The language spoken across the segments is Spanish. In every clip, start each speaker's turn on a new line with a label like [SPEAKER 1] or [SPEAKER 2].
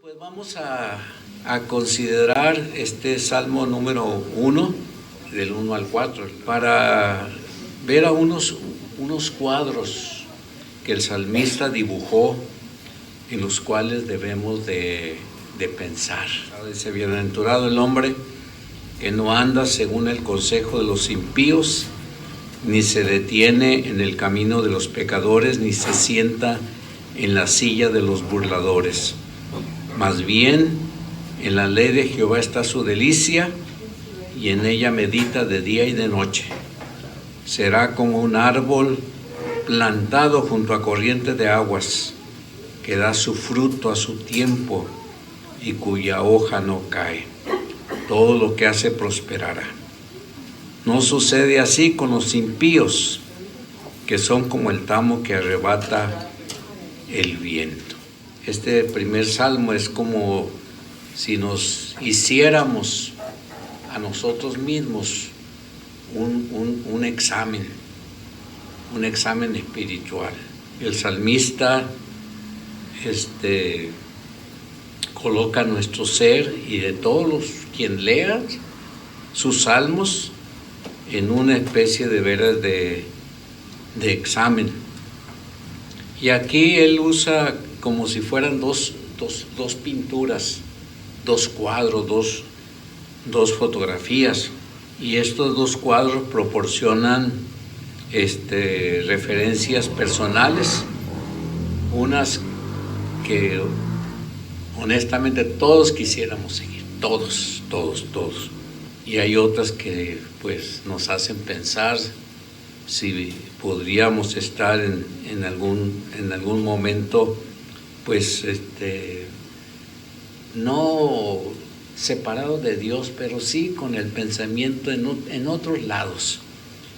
[SPEAKER 1] Pues vamos a considerar este Salmo número 1, del 1 al 4, para ver a unos cuadros que el salmista dibujó, en los cuales debemos de pensar. Dice: bienaventurado el hombre que no anda según el consejo de los impíos, ni se detiene en el camino de los pecadores, ni se sienta en la silla de los burladores. Más bien, en la ley de Jehová está su delicia, y en ella medita de día y de noche. Será como un árbol plantado junto a corrientes de aguas, que da su fruto a su tiempo y cuya hoja no cae. Todo lo que hace prosperará. No sucede así con los impíos, que son como el tamo que arrebata el viento. Este primer salmo es como si nos hiciéramos a nosotros mismos un examen espiritual. El salmista coloca nuestro ser, y de todos quien lea sus salmos, en una especie de veras de examen. Y aquí él usa como si fueran dos pinturas, dos cuadros, dos fotografías, y estos dos cuadros proporcionan referencias personales, unas que honestamente todos quisiéramos seguir, todos, y hay otras que pues nos hacen pensar si podríamos estar en algún momento, pues no separados de Dios, pero sí con el pensamiento en otros lados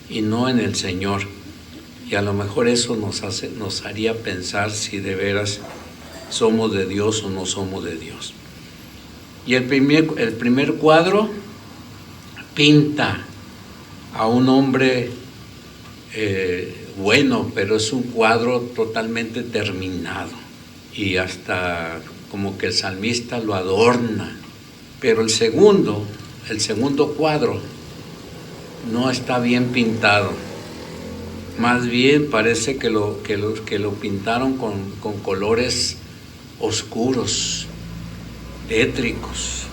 [SPEAKER 1] y no en el Señor. Y a lo mejor eso nos haría pensar si de veras somos de Dios o no somos de Dios. Y el primer cuadro pinta a un hombre bueno, pero es un cuadro totalmente terminado, y hasta como que el salmista lo adorna. Pero el segundo cuadro no está bien pintado. Más bien parece que lo pintaron con colores oscuros, tétricos,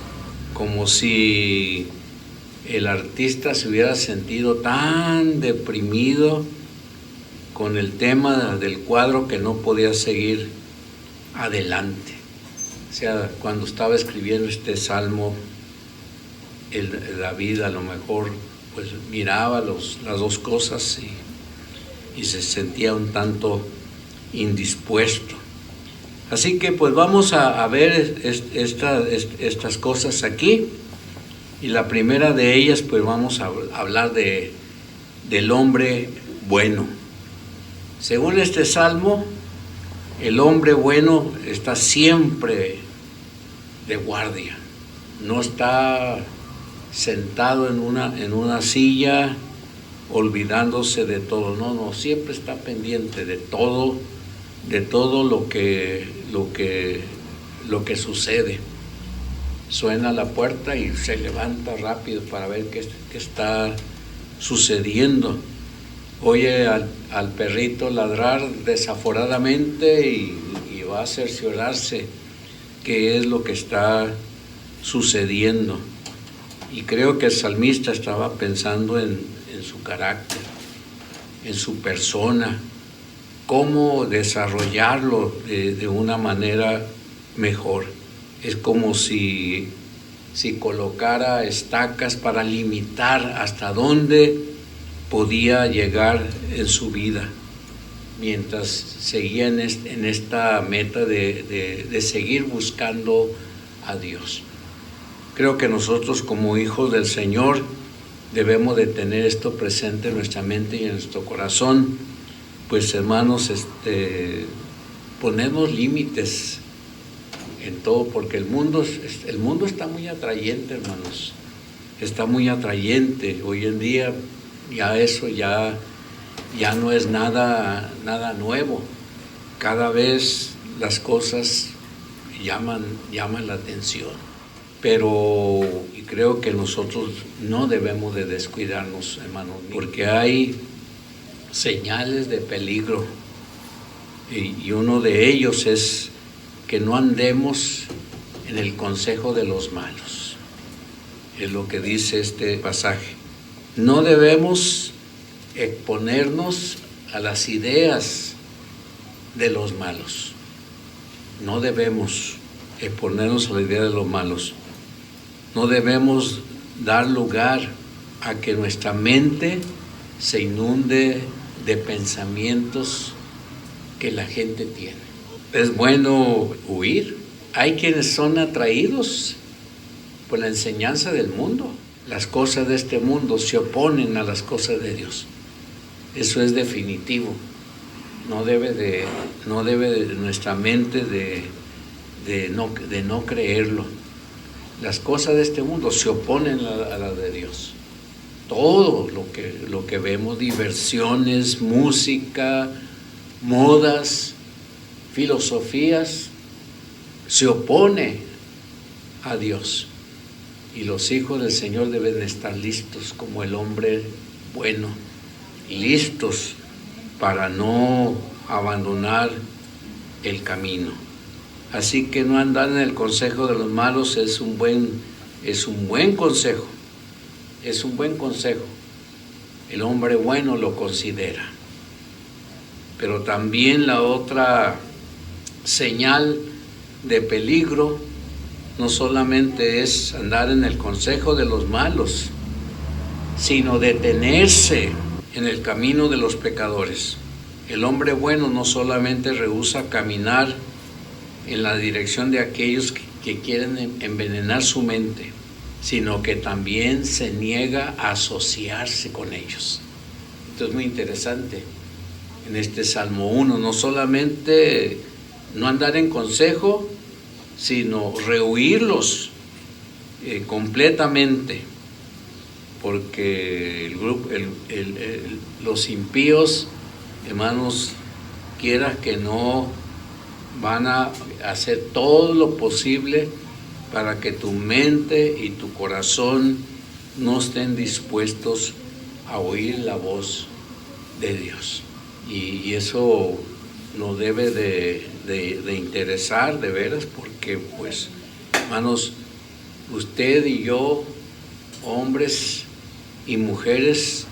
[SPEAKER 1] como si el artista se hubiera sentido tan deprimido con el tema del cuadro que no podía seguir adelante. O sea, cuando estaba escribiendo este salmo, David a lo mejor pues miraba las dos cosas y se sentía un tanto indispuesto. Así que pues vamos a ver estas cosas aquí, y la primera de ellas pues vamos a hablar del hombre bueno. Según este salmo, el hombre bueno está siempre de guardia, no está sentado en una silla olvidándose de todo, no, siempre está pendiente de todo lo que sucede. Suena la puerta y se levanta rápido para ver qué está sucediendo. Oye al perrito ladrar desaforadamente y va a cerciorarse qué es lo que está sucediendo. Y creo que el salmista estaba pensando en su carácter, en su persona, cómo desarrollarlo de una manera mejor. Es como si colocara estacas para limitar hasta dónde podía llegar en su vida, mientras seguía en esta meta de seguir buscando a Dios. Creo que nosotros como hijos del Señor debemos de tener esto presente en nuestra mente y en nuestro corazón. Pues hermanos, ponemos límites en todo, porque el mundo está muy atrayente, hermanos. Está muy atrayente. Hoy en día ya eso ya no es nada nuevo. Cada vez las cosas llaman la atención. Pero creo que nosotros no debemos de descuidarnos, hermanos, porque hay señales de peligro y uno de ellos es que no andemos en el consejo de los malos. Es lo que dice este pasaje. No debemos exponernos a las ideas de los malos. No debemos exponernos a la idea de los malos. No debemos dar lugar a que nuestra mente se inunde de pensamientos que la gente tiene. Es bueno huir. Hay quienes son atraídos por la enseñanza del mundo. Las cosas de este mundo se oponen a las cosas de Dios. Eso es definitivo. No debe nuestra mente de no creerlo. Las cosas de este mundo se oponen a las de Dios. Todo lo que vemos, diversiones, música, modas, filosofías, se opone a Dios. Y los hijos del Señor deben estar listos como el hombre bueno, listos para no abandonar el camino. Así que no andar en el consejo de los malos es un buen consejo. Es un buen consejo. El hombre bueno lo considera. Pero también la otra señal de peligro no solamente es andar en el consejo de los malos, sino detenerse en el camino de los pecadores. El hombre bueno no solamente rehúsa caminar en la dirección de aquellos que quieren envenenar su mente, sino que también se niega a asociarse con ellos. Esto es muy interesante. En este Salmo 1, no solamente no andar en consejo, sino rehuirlos completamente, porque los impíos, hermanos, quiera que no, van a hacer todo lo posible para que tu mente y tu corazón no estén dispuestos a oír la voz de Dios. Y eso nos debe de interesar de veras, porque pues, hermanos, usted y yo, hombres y mujeres,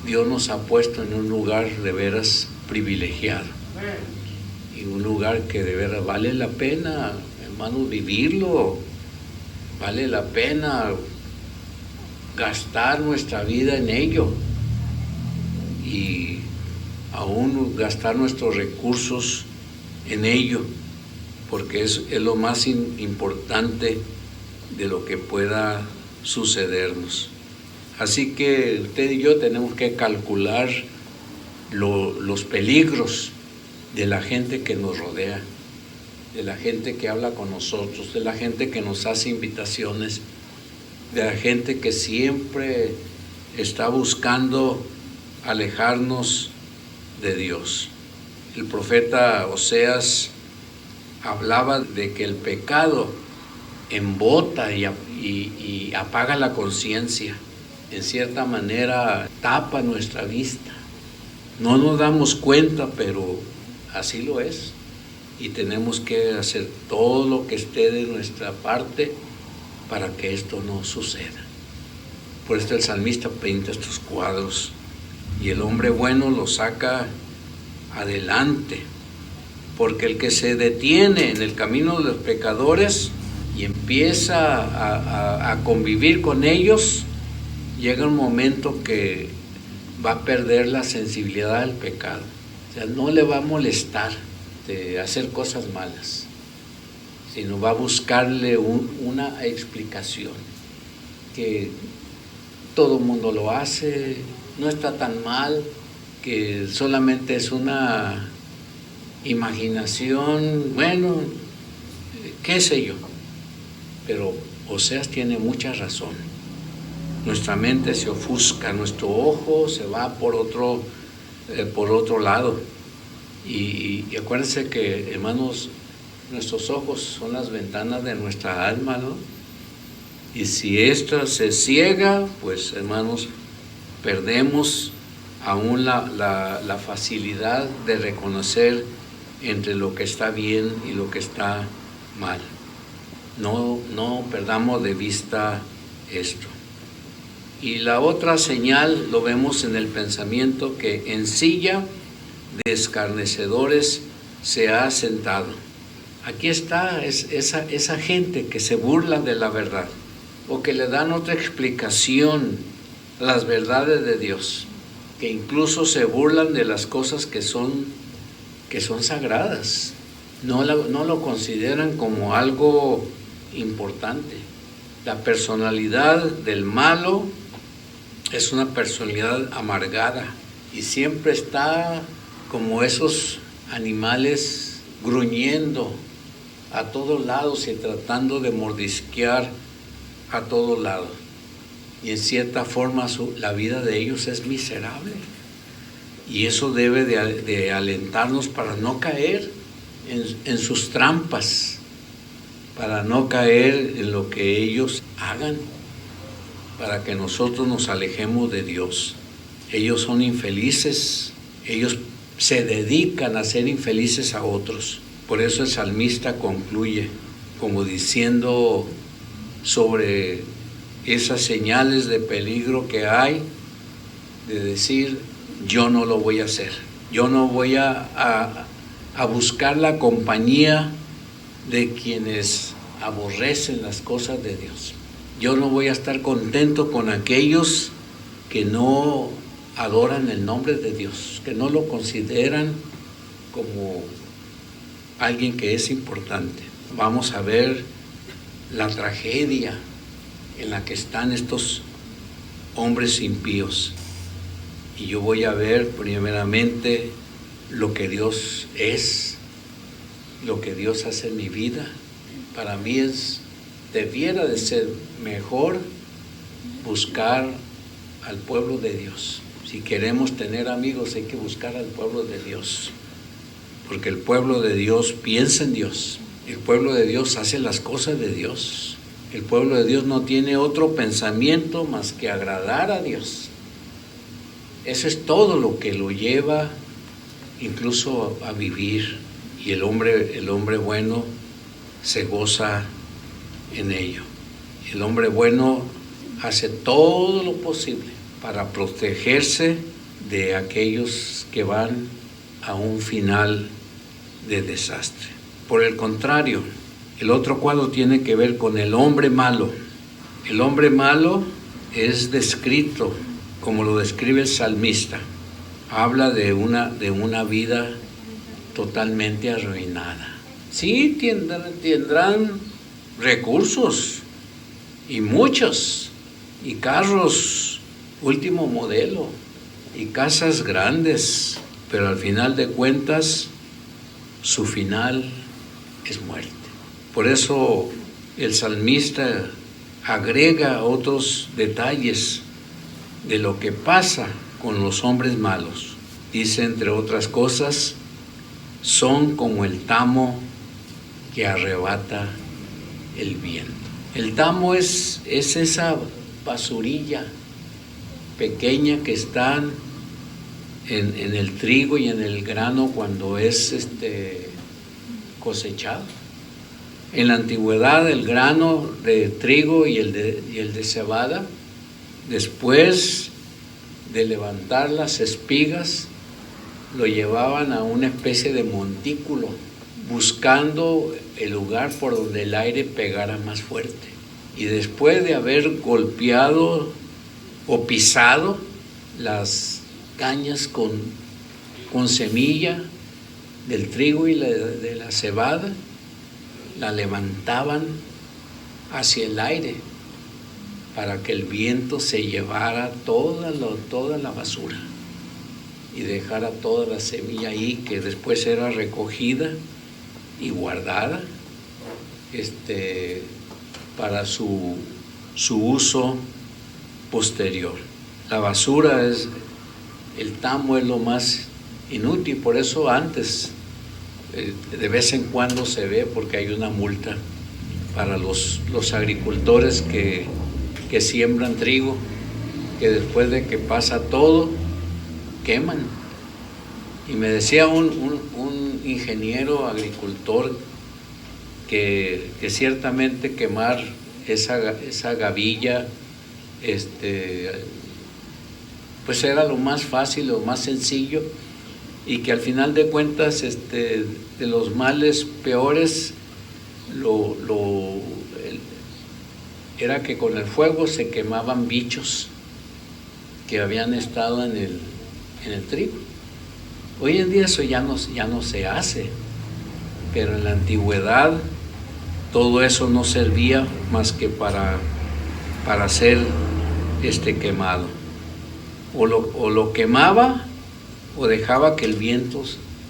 [SPEAKER 1] Dios nos ha puesto en un lugar de veras privilegiado. Y un lugar que de veras vale la pena, hermanos, vivirlo. Vale la pena gastar nuestra vida en ello. Y aún gastar nuestros recursos en ello, porque es lo más importante de lo que pueda sucedernos. Así que usted y yo tenemos que calcular los peligros de la gente que nos rodea, de la gente que habla con nosotros, de la gente que nos hace invitaciones, de la gente que siempre está buscando alejarnos de Dios. El profeta Oseas hablaba de que el pecado embota y apaga la conciencia. En cierta manera tapa nuestra vista. No nos damos cuenta, pero así lo es. Y tenemos que hacer todo lo que esté de nuestra parte para que esto no suceda. Por esto el salmista pinta estos cuadros y el hombre bueno lo saca adelante, porque el que se detiene en el camino de los pecadores y empieza a convivir con ellos, llega un momento que va a perder la sensibilidad al pecado. O sea, no le va a molestar de hacer cosas malas, sino va a buscarle una explicación, que todo el mundo lo hace, no está tan mal, que solamente es una imaginación, bueno, qué sé yo. Pero Oseas tiene mucha razón. Nuestra mente se ofusca, nuestro ojo se va por otro lado. Y acuérdense que, hermanos, Nuestros ojos son las ventanas de nuestra alma, ¿no? Y si esta se ciega, pues hermanos, perdemos aún la facilidad de reconocer entre lo que está bien y lo que está mal. No perdamos de vista esto. Y la otra señal lo vemos en el pensamiento, que en silla de escarnecedores se ha sentado. Aquí está esa gente que se burla de la verdad, o que le dan otra explicación a las verdades de Dios, que incluso se burlan de las cosas que son sagradas. No lo consideran como algo importante. La personalidad del malo es una personalidad amargada y siempre está como esos animales gruñendo a todos lados y tratando de mordisquear a todos lados. Y en cierta forma la vida de ellos es miserable. Y eso debe de alentarnos para no caer en sus trampas, para no caer en lo que ellos hagan, para que nosotros nos alejemos de Dios. Ellos son infelices, ellos se dedican a ser infelices a otros. Por eso el salmista concluye como diciendo sobre esas señales de peligro que hay, de decir: yo no lo voy a hacer, yo no voy a buscar la compañía de quienes aborrecen las cosas de Dios. Yo no voy a estar contento con aquellos que no adoran el nombre de Dios, que no lo consideran como alguien que es importante. Vamos a ver la tragedia en la que están estos hombres impíos. Y yo voy a ver primeramente lo que Dios es, lo que Dios hace en mi vida. Para mí debiera de ser mejor buscar al pueblo de Dios. Si queremos tener amigos, hay que buscar al pueblo de Dios, porque el pueblo de Dios piensa en Dios, el pueblo de Dios hace las cosas de Dios, el pueblo de Dios no tiene otro pensamiento más que agradar a Dios. Eso es todo lo que lo lleva incluso a vivir, y el hombre bueno se goza en ello. El hombre bueno hace todo lo posible para protegerse de aquellos que van a un final de desastre. Por el contrario, el otro cuadro tiene que ver con el hombre malo. El hombre malo es descrito como lo describe el salmista. Habla de una vida totalmente arruinada. Sí, tendrán recursos, y muchos, y carros último modelo, y casas grandes, pero al final de cuentas su final es muerte. Por eso el salmista agrega otros detalles de lo que pasa con los hombres malos. Dice, entre otras cosas, son como el tamo que arrebata el viento. El tamo es esa basurilla pequeña que están en el trigo y en el grano cuando es cosechado. En la antigüedad, el grano de trigo y el de cebada, después de levantar las espigas, lo llevaban a una especie de montículo, buscando el lugar por donde el aire pegara más fuerte. Y después de haber golpeado o pisado las cañas con semilla del trigo y de la cebada, la levantaban hacia el aire para que el viento se llevara toda la basura y dejara toda la semilla ahí, que después era recogida y guardada para su uso posterior. La basura el tamo es lo más inútil. Por eso antes de vez en cuando se ve porque hay una multa para los agricultores que siembran trigo, que después de que pasa todo, queman. Y me decía un ingeniero agricultor que ciertamente quemar esa gavilla, pues era lo más fácil, lo más sencillo, y que al final de cuentas de los males peores era que con el fuego se quemaban bichos que habían estado en el trigo. Hoy en día eso ya no se hace, pero en la antigüedad todo eso no servía más que para ser quemado. O lo quemaba o dejaba que el viento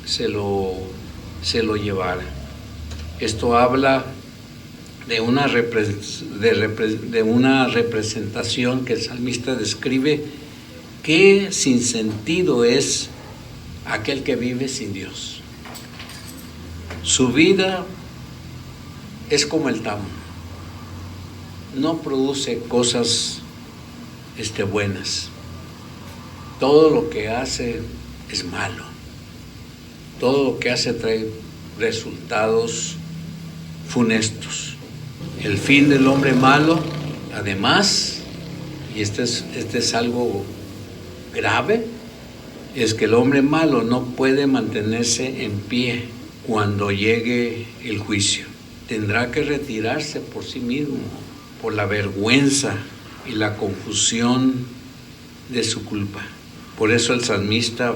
[SPEAKER 1] se lo llevara. Esto habla de una representación que el salmista describe. Qué sinsentido es aquel que vive sin Dios. Su vida es como el tamo, no produce cosas buenas. Todo lo que hace es malo. Todo lo que hace trae resultados funestos. El fin del hombre malo, además, y este es algo grave, es que el hombre malo no puede mantenerse en pie cuando llegue el juicio. Tendrá que retirarse por sí mismo, por la vergüenza y la confusión de su culpa. Por eso el salmista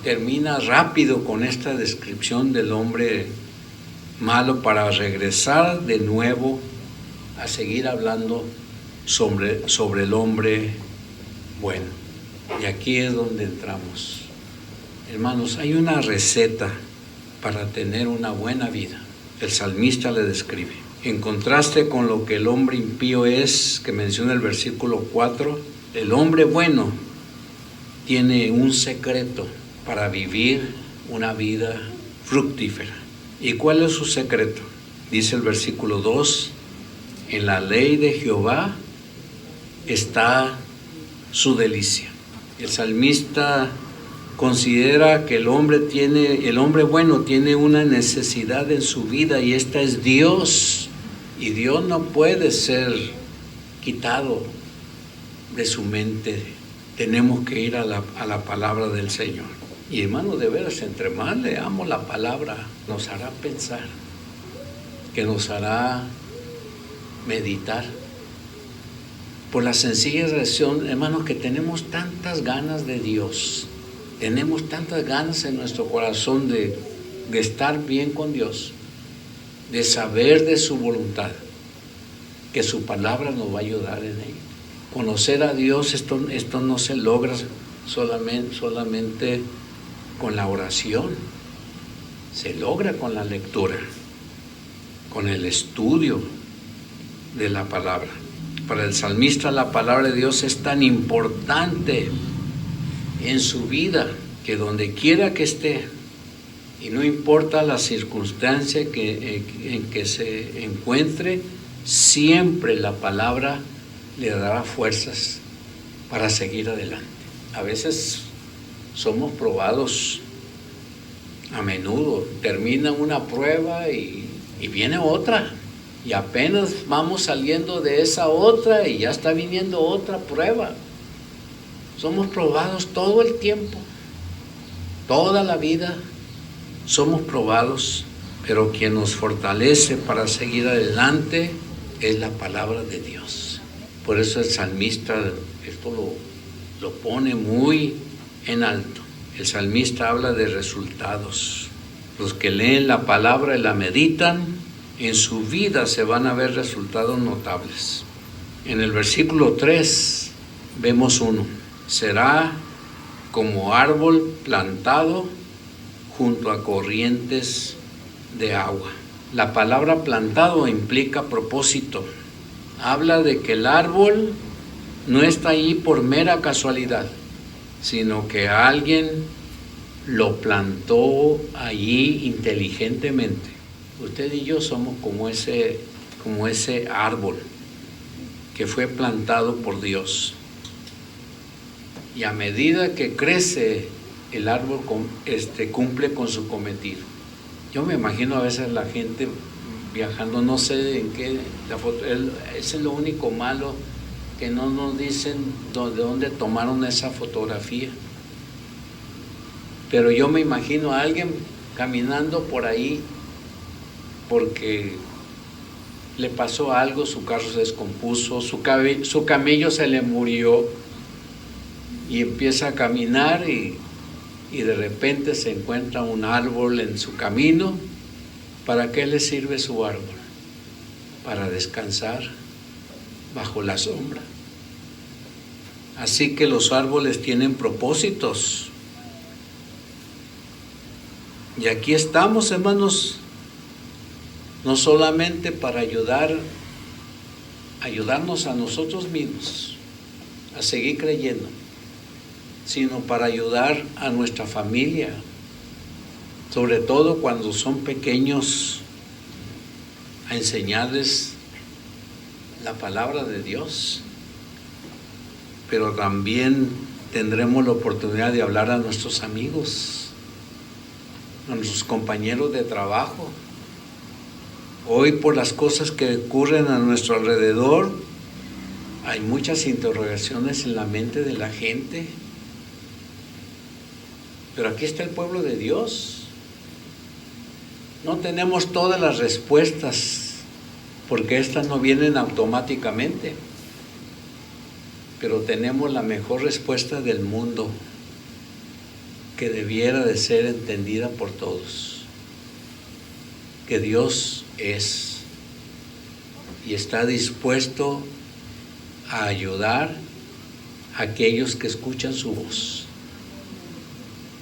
[SPEAKER 1] termina rápido con esta descripción del hombre malo para regresar de nuevo a seguir hablando sobre el hombre bueno. Y aquí es donde entramos. Hermanos, hay una receta para tener una buena vida. El salmista le describe. En contraste con lo que el hombre impío es, que menciona el versículo 4, el hombre bueno tiene un secreto para vivir una vida fructífera. ¿Y cuál es su secreto? Dice el versículo 2, en la ley de Jehová está su delicia. El salmista considera que el hombre bueno tiene una necesidad en su vida, y esta es Dios. Y Dios no puede ser quitado de su mente. Tenemos que ir a la palabra del Señor. Y hermano, de veras, entre más leamos la palabra, nos hará pensar, que nos hará meditar. Por la sencilla razón, hermanos, que tenemos tantas ganas de Dios, tenemos tantas ganas en nuestro corazón de estar bien con Dios, de saber de su voluntad, que su palabra nos va a ayudar en ello. Conocer a Dios, esto no se logra solamente con la oración, se logra con la lectura, con el estudio de la palabra. Para el salmista, la palabra de Dios es tan importante en su vida que donde quiera que esté, y no importa la circunstancia en que se encuentre, siempre la palabra le dará fuerzas para seguir adelante. A veces somos probados, a menudo termina una prueba y viene otra, y apenas vamos saliendo de esa otra y ya está viniendo otra prueba. Somos probados todo el tiempo, toda la vida somos probados, pero quien nos fortalece para seguir adelante es la palabra de Dios. Por eso el salmista esto lo pone muy en alto. El salmista habla de resultados. Los que leen la palabra y la meditan, en su vida se van a ver resultados notables. En el versículo 3 vemos uno: será como árbol plantado junto a corrientes de agua. La palabra plantado implica propósito. Habla de que el árbol no está ahí por mera casualidad, sino que alguien lo plantó allí inteligentemente. Usted y yo somos como ese árbol que fue plantado por Dios. Y a medida que crece, el árbol cumple con su cometido. Yo me imagino a veces la gente viajando, no sé en qué, ese es lo único malo, que no nos dicen de dónde tomaron esa fotografía. Pero yo me imagino a alguien caminando por ahí porque le pasó algo, su carro se descompuso, su camello se le murió, y empieza a caminar y de repente se encuentra un árbol en su camino. ¿Para qué le sirve su árbol? Para descansar bajo la sombra. Así que los árboles tienen propósitos. Y aquí estamos, hermanos, no solamente para ayudarnos a nosotros mismos a seguir creyendo, sino para ayudar a nuestra familia, sobre todo cuando son pequeños, a enseñarles la palabra de Dios. Pero también tendremos la oportunidad de hablar a nuestros amigos, a nuestros compañeros de trabajo. Hoy, por las cosas que ocurren a nuestro alrededor, hay muchas interrogaciones en la mente de la gente. Pero aquí está el pueblo de Dios. No tenemos todas las respuestas, porque estas no vienen automáticamente. Pero tenemos la mejor respuesta del mundo, que debiera de ser entendida por todos. Que Dios es y está dispuesto a ayudar a aquellos que escuchan su voz.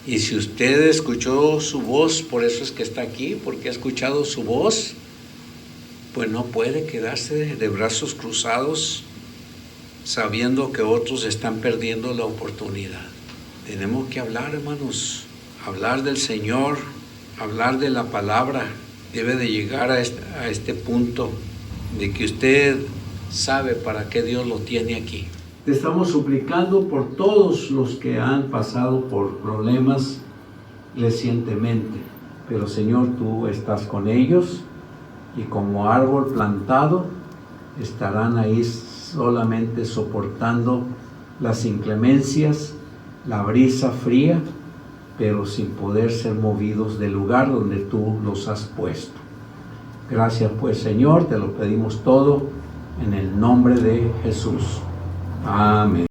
[SPEAKER 1] Y si usted escuchó su voz, por eso es que está aquí, porque ha escuchado su voz, pues no puede quedarse de brazos cruzados sabiendo que otros están perdiendo la oportunidad. Tenemos que hablar, hermanos, hablar del Señor, hablar de la palabra. Debe de llegar a este punto de que usted sabe para qué Dios lo tiene aquí. Te estamos suplicando por todos los que han pasado por problemas recientemente, pero Señor, tú estás con ellos y como árbol plantado estarán ahí solamente soportando las inclemencias, la brisa fría, pero sin poder ser movidos del lugar donde tú los has puesto. Gracias pues, Señor, te lo pedimos todo en el nombre de Jesús. Amén.